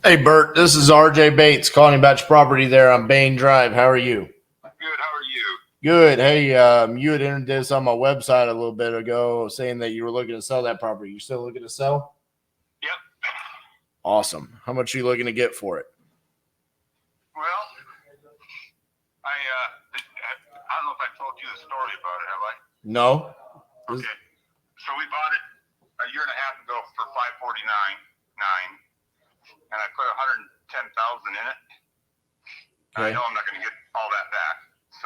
Hey Bert, this is RJ Bates calling about your property there on Bain Drive. How are you? Good. How are you? Good. Hey, you had entered this on my website a little bit ago saying that you were looking to sell that property. You still looking to sell? Yep. Awesome. How much are you looking to get for it? Well, I don't know if I told you the story about it, have I? No. Okay. So we bought it a year and a half ago for $549.9, and I put $110,000 in it. Okay. I know I'm not going to get all that back. So,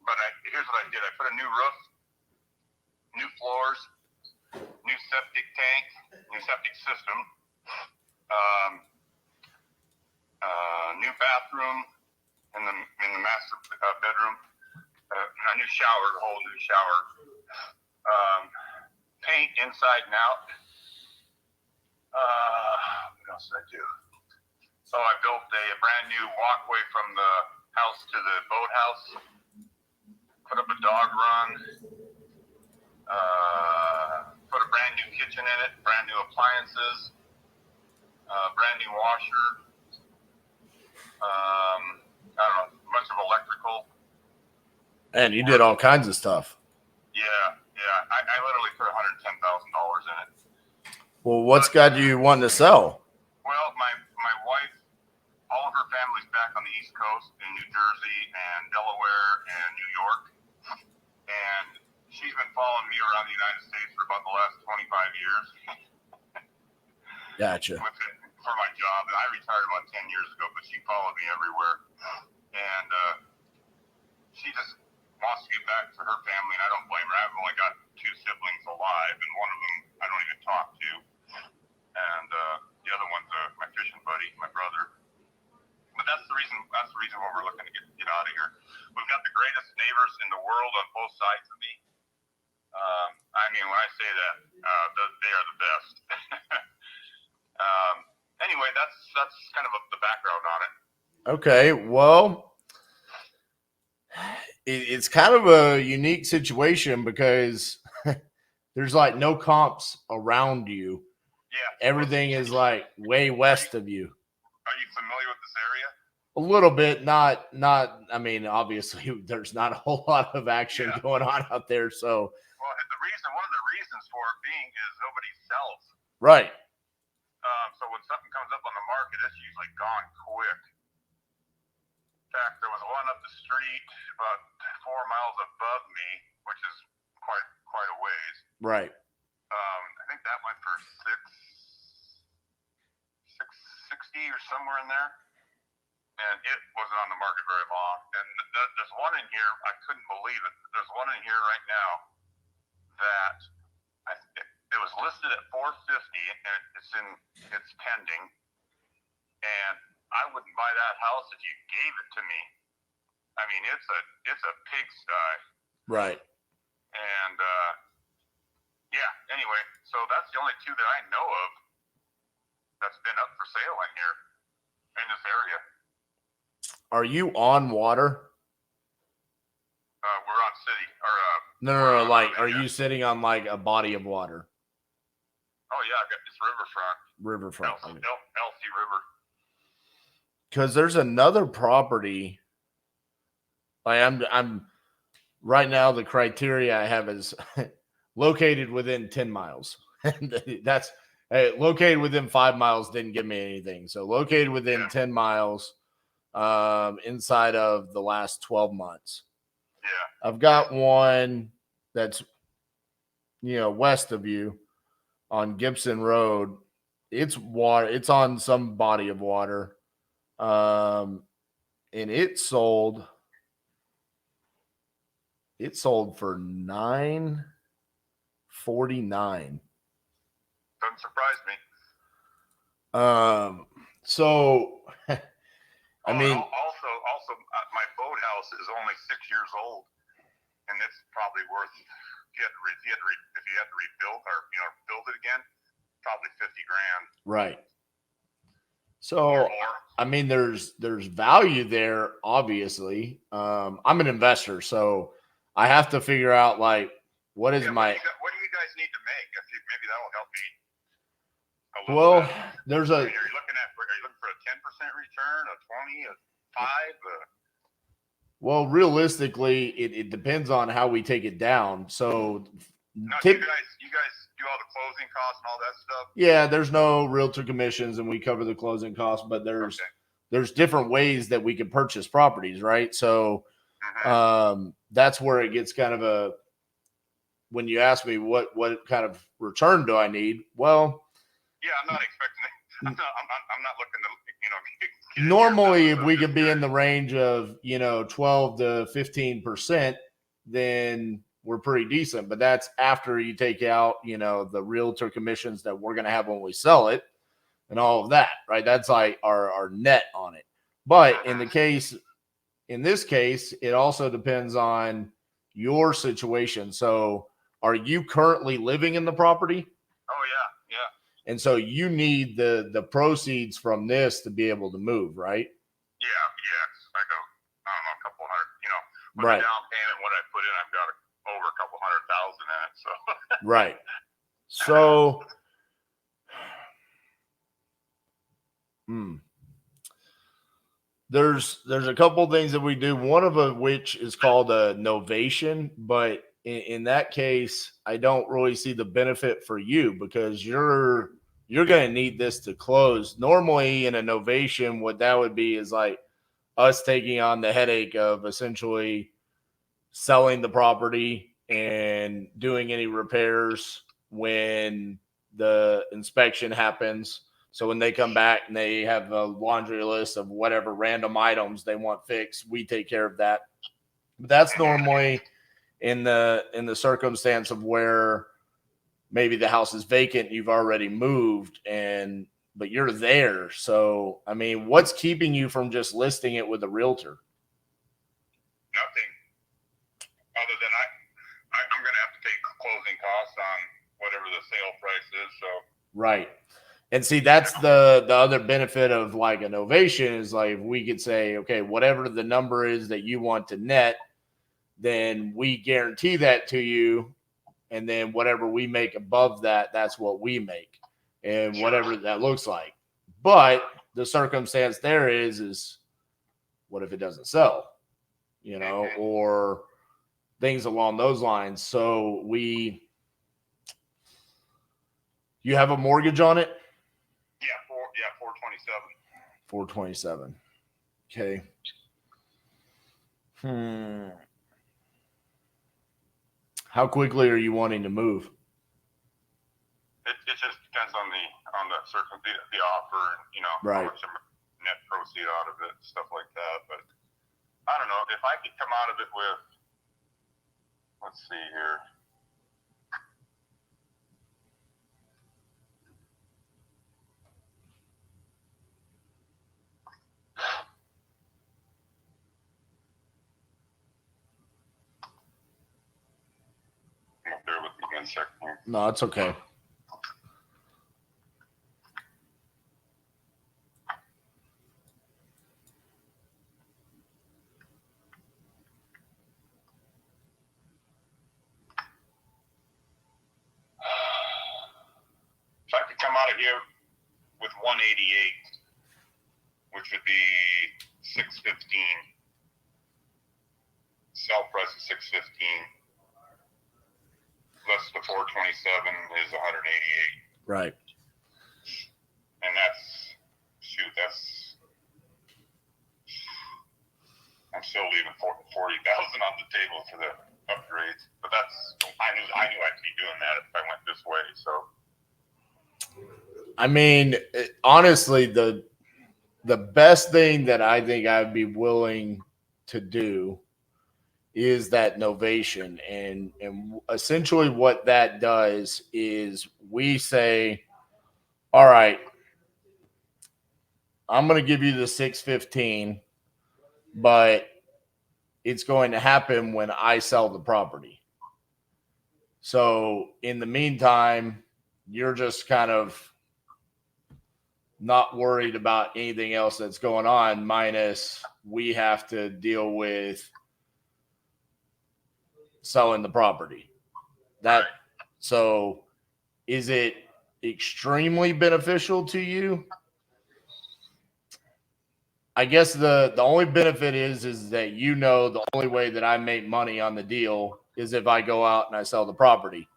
but here's what I did: I put a new roof, new floors, new septic tank, new septic system, new bathroom in the master bedroom, a new shower, a whole new shower, paint inside and out. What else did I do? So I built a brand new walkway from the house to the boathouse. Put up a dog run. Put a brand new kitchen in it, brand new appliances, brand new washer. I don't know, a bunch of electrical. And you did all kinds of stuff. Yeah. I literally put $110,000 in it. Well, what's got you wanting to sell? Well, my wife, all of her family's back on the East Coast in New Jersey and Delaware and New York. And she's been following me around the United States for about the last 25 years. Gotcha. For my job. And I retired about 10 years ago, but she followed me everywhere. And she just wants to get back to her family, and I don't blame her. I've only got 2 siblings alive, and one of them I don't even talk to. And the other one's my fishing buddy, my brother. But that's the reason why we're looking to get out of here. We've got the greatest neighbors in the world on both sides of me. I mean, when I say that, they are the best. Anyway, that's kind of the background on it. Okay, well, it's kind of a unique situation because there's like no comps around you. Yeah. Everything is like way west of you. Are you familiar with this area? A little bit, not. I mean, obviously, there's not a whole lot of action going on out there. So, well, one of the reasons for it being is nobody sells. Right. So when something comes up on the market, it's usually gone quick. In fact, there was one up the street about 4 miles above me, which is quite a ways. Right. I think that went for $660 or somewhere in there. And it wasn't on the market very long. And there's one in here, I couldn't believe it. There's one in here right now that it was listed at $450, and it's pending. And I wouldn't buy that house if you gave it to me. I mean, it's a pigsty. Right. And anyway, so that's the only 2 that I know of that's been up for sale in here in this area. Are you on water? We're on city or No. Like, are you sitting on like a body of water? Oh yeah, I got this riverfront. Riverfront. LC River. Because there's another property. I'm right now. The criteria I have is located within 10 miles. That's located within 5 miles. Didn't give me anything. So located within 10 miles. Inside of the last 12 months. Yeah. I've got one that's, west of you on Gibson Road. It's water. It's on some body of water. And it sold for $949. Doesn't surprise me. So I mean, also, my boathouse is only 6 years old, and it's probably worth if you had to rebuild or build it again, probably $50,000. Right. So I mean, there's value there, obviously. I'm an investor, so I have to figure out like what is my. What do you guys need to make? Maybe that'll help me. Well, there's a. Are you looking for a 5? Well, realistically, it depends on how we take it down. So, no, you guys do all the closing costs and all that stuff? Yeah, there's no realtor commissions, and we cover the closing costs. But there's different ways that we can purchase properties, right? So, that's where it gets kind of a. When you ask me what kind of return do I need, well, yeah, I'm not expecting it. I'm not looking to normally, if we could be in the range of 12 to 15%, then we're pretty decent. But that's after you take out the realtor commissions that we're going to have when we sell it and all of that, right? That's like our net on it. But in this case, it also depends on your situation. So, are you currently living in the property? Oh yeah. And so you need the proceeds from this to be able to move, right? Yeah. I go, I don't know, a couple hundred, with right. the down payment, what I put in, I've got over a couple $100,000 in it. So right. So there's a couple things that we do. One of which is called a novation, but in that case, I don't really see the benefit for you because you're going to need this to close. Normally, in a novation, what that would be is like us taking on the headache of essentially selling the property and doing any repairs when the inspection happens. So when they come back and they have a laundry list of whatever random items they want fixed, we take care of that. But that's normally in the circumstance of where maybe the house is vacant, you've already moved, but you're there. So, I mean, what's keeping you from just listing it with a realtor? Nothing. Other than I'm going to have to take closing costs on whatever the sale price is. So right. And see, that's the other benefit of like a novation is like we could say, okay, whatever the number is that you want to net, then we guarantee that to you. And then whatever we make above that, that's what we make. And whatever that looks like. But the circumstance there is what if it doesn't sell? Or things along those lines. So you have a mortgage on it? Yeah, 427. 427. Okay. How quickly are you wanting to move? It just depends on the offer and right. how much net proceed out of it, stuff like that. But I don't know if I could come out of it with. Let's see here. Bear with me 1 second here. No, it's okay. If I could come out of here with 188, which would be 615. Sell price is 615. Less the 427 is 188. Right. And that's I'm still leaving 40,000 on the table for the upgrades. But I knew I'd be doing that if I went this way. So I mean, honestly, the best thing that I think I'd be willing to do is that novation. And essentially what that does is we say, all right, I'm going to give you the 615, but it's going to happen when I sell the property. So in the meantime, you're just kind of not worried about anything else that's going on, minus we have to deal with selling the property. So is it extremely beneficial to you? I guess the only benefit is that the only way that I make money on the deal is if I go out and I sell the property.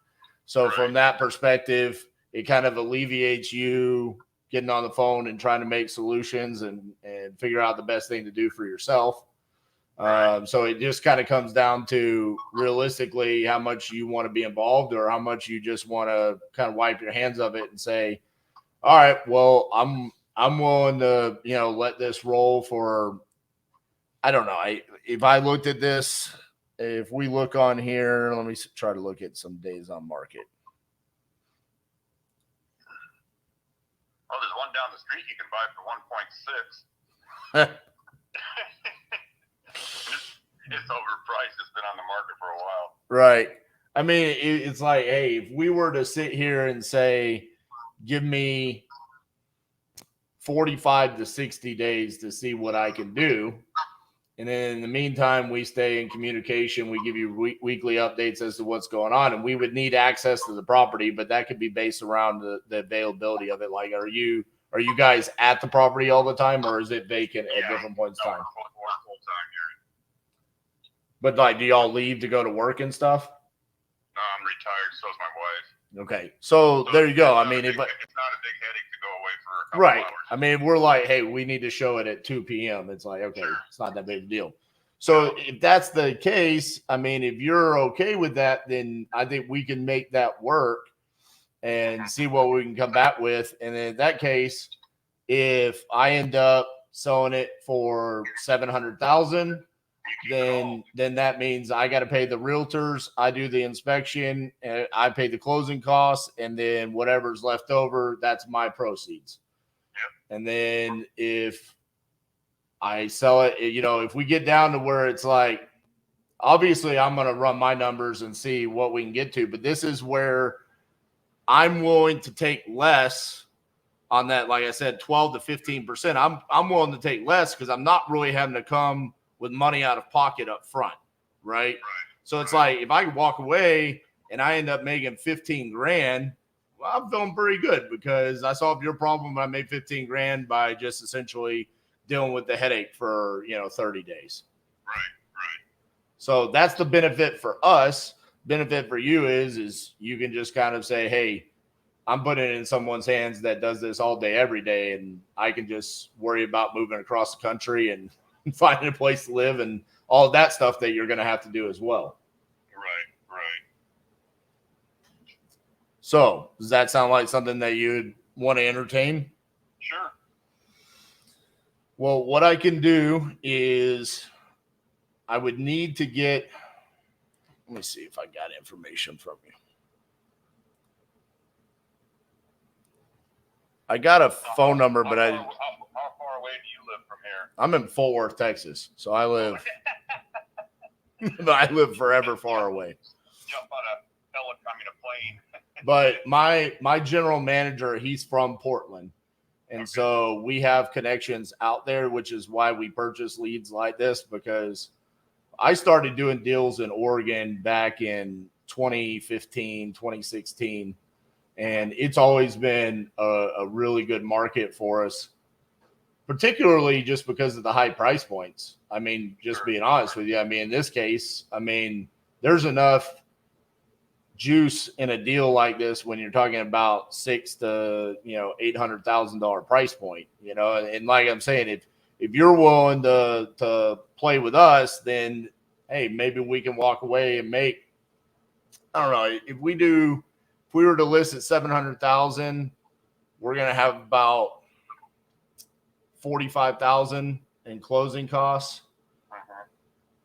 So from that perspective, it kind of alleviates you getting on the phone and trying to make solutions and figure out the best thing to do for yourself. So it just kind of comes down to realistically how much you want to be involved or how much you just want to kind of wipe your hands of it and say, all right, well, I'm willing to, let this roll for, I don't know. If I looked at this, if we look on here, let me try to look at some days on market. Oh, there's one down the street you can buy for 1.6. It's overpriced. It's been on the market for a while. Right. I mean, it's like, hey, if we were to sit here and say, give me 45 to 60 days to see what I can do. And then in the meantime, we stay in communication. We give you weekly updates as to what's going on. And we would need access to the property, but that could be based around the availability of it. Like, are you guys at the property all the time, or is it vacant at different points in time? We're full-time here. But like, do y'all leave to go to work and stuff? No, I'm retired. So is my wife. Okay. So there you go. I mean, it's not a big headache to go away for a couple right. hours. I mean, we're like, hey, we need to show it at 2 p.m. It's like, okay, It's not that big of a deal. So if that's the case, I mean, if you're okay with that, then I think we can make that work and see what we can come back with. And in that case, if I end up selling it for $700,000, then that means I got to pay the realtors. I do the inspection, and I pay the closing costs, and then whatever's left over, that's my proceeds. Yep. And then if I sell it, if we get down to where it's like, obviously I'm going to run my numbers and see what we can get to, but this is where I'm willing to take less on that. Like I said, 12 to 15%. I'm willing to take less because I'm not really having to come with money out of pocket up front. Right. So it's like, if I walk away and I end up making 15 grand, well, I'm feeling pretty good because I solved your problem. I made 15 grand by just essentially dealing with the headache for 30 days. Right. So that's the benefit for us. Benefit for you is you can just kind of say, hey, I'm putting it in someone's hands that does this all day, every day, and I can just worry about moving across the country and finding a place to live and all of that stuff that you're going to have to do as well. Right. So does that sound like something that you'd want to entertain? Sure. Well, what I can do is I would need to get, let me see if I got information from you. I got a phone number, but how far away do you live from here? I'm in Fort Worth, Texas. So I live forever far away. Jump on a plane. But my general manager, he's from Portland. And so we have connections out there, which is why we purchase leads like this, because I started doing deals in Oregon back in 2015, 2016. And it's always been a really good market for us, particularly just because of the high price points. I mean, just being honest with you, I mean, in this case, I mean, there's enough juice in a deal like this when you're talking about $600,000 to $800,000 price point, and like I'm saying, if you're willing to play with us, then hey, maybe we can walk away and make, I don't know, if we were to list at 700,000, we're going to have about 45,000 in closing costs.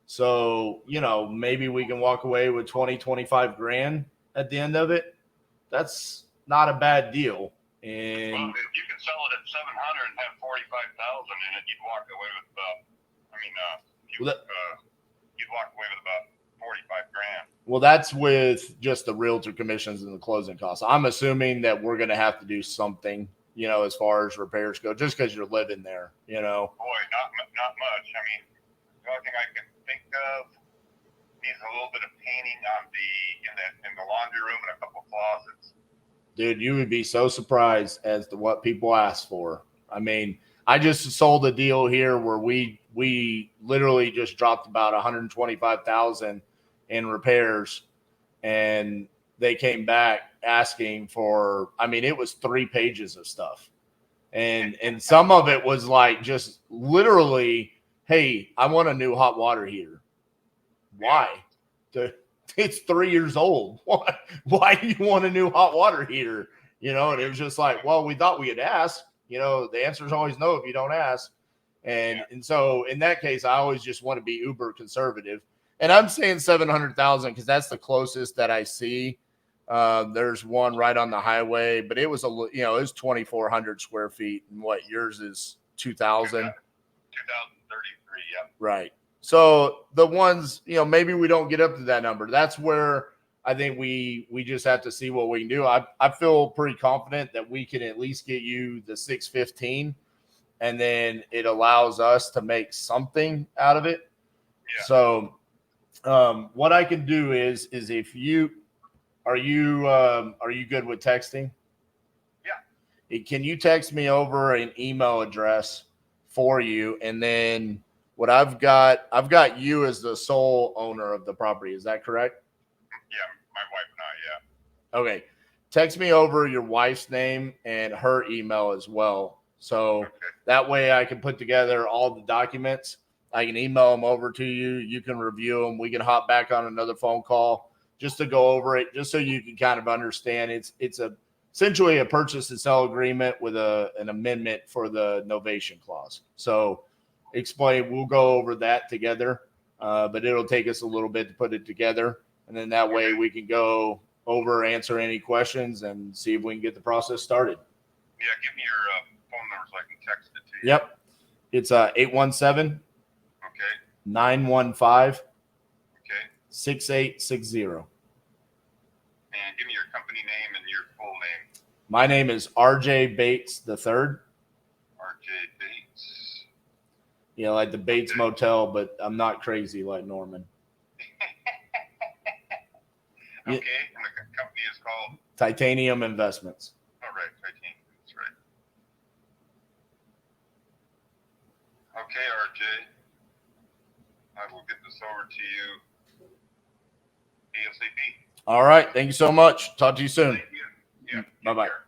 So, maybe we can walk away with 25 grand at the end of it. That's not a bad deal. And well, if you can sell it at 700 and have 45,000 in it, you'd walk away with about, you'd walk away with about 45 grand. Well, that's with just the realtor commissions and the closing costs. I'm assuming that we're going to have to do something, as far as repairs go, just because you're living there, Boy, not much. I mean, the only thing I can think of needs a little bit of painting on in the laundry room and a couple closets. Dude, you would be so surprised as to what people ask for. I mean, I just sold a deal here where we literally just dropped about 125,000 in repairs, and they came back asking for, I mean, it was 3 pages of stuff. And some of it was like just literally, hey, I want a new hot water heater. Why? It's 3 years old. Why do you want a new hot water heater? You know, and it was just like, well, we thought we had asked. You know, the answer is always no if you don't ask. And so in that case, I always just want to be uber conservative. And I'm saying 700,000 because that's the closest that I see. There's one right on the highway, but it was it was 2,400 square feet, and what yours is 2,000. 2,033. Yeah. Right. So the ones, maybe we don't get up to that number. That's where I think we just have to see what we can do. I feel pretty confident that we can at least get you the 615, and then it allows us to make something out of it. Yeah. So what I can do is if you are you good with texting? Yeah. Can you text me over an email address for you, and then what I've got you as the sole owner of the property. Is that correct? Yeah, my wife and I, yeah. Okay. Text me over your wife's name and her email as well. So that way I can put together all the documents. I can email them over to you. You can review them. We can hop back on another phone call just to go over it, just so you can kind of understand. It's essentially a purchase and sell agreement with an amendment for the novation clause. So we'll go over that together, but it'll take us a little bit to put it together. And then that way we can go over, answer any questions, and see if we can get the process started. Yeah, give me your phone number so I can text it to you. Yep. It's 817 915 6860. And give me your company name and your full name. My name is RJ Bates III. RJ Bates. Yeah, like the Bates Motel, but I'm not crazy like Norman. Okay, and the company is called? Titanium Investments. Oh, right, Titanium. That's right. Okay, RJ. I will get this over to you ASAP. All right. Thank you so much. Talk to you soon. Thank you. Yeah. Bye-bye. Care.